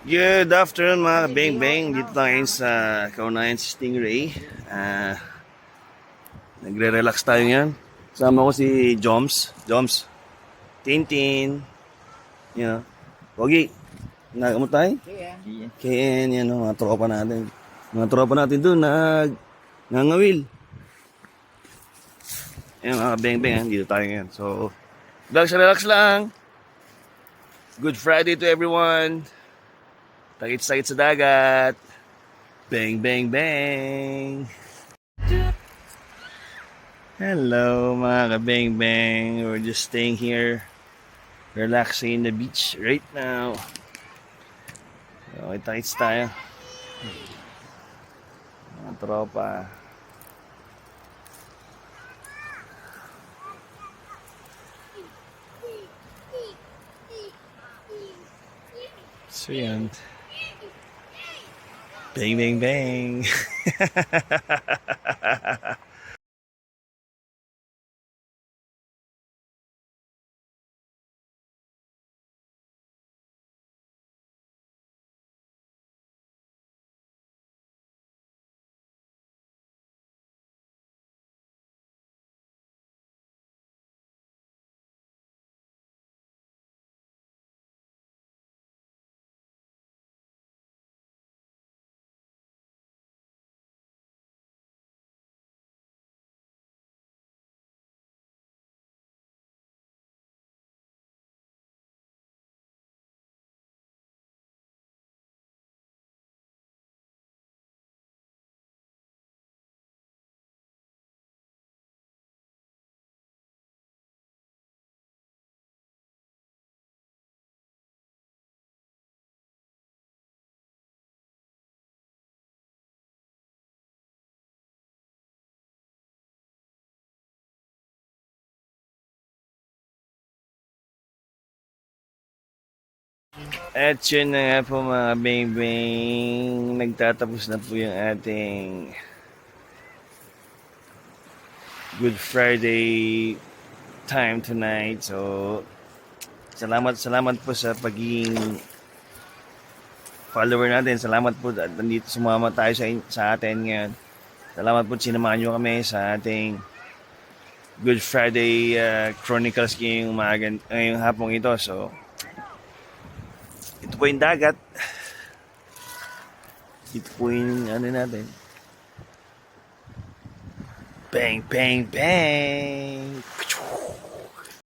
Good afternoon mga kabeng-beng. Dito tayo ngayon sa kaunayan si Stingray. Nagre-relax tayo ngayon. Kasama ko si Joms. Joms. Tintin. You know. Pogi. Nagamot tayo? KN. Yan o, mga tropa natin. Mga tropa natin doon nangawil. Yan mga kabeng-beng. Dito tayo ngayon. So, relax lang. Good Friday to everyone. Takit-sakit sa dagat. Bang, bang, bang. Hello mga kabang-bang. We're just staying here. Relaxing in the beach right now. Okay, takits tayo. Mga tropa. So yan. Bang, bang, bang. At yun na nga po mga bang-bang. Nagtatapos na po yung ating Good Friday time tonight. So, salamat po sa pagiging follower natin. Salamat po at nandito sumama tayo sa atin ngayon. Salamat po sinamahan nyo kami sa ating Good Friday Chronicles ngayong hapong ito. So, ito po yung dagat. Ito po yung ano natin. Bang, bang, bang!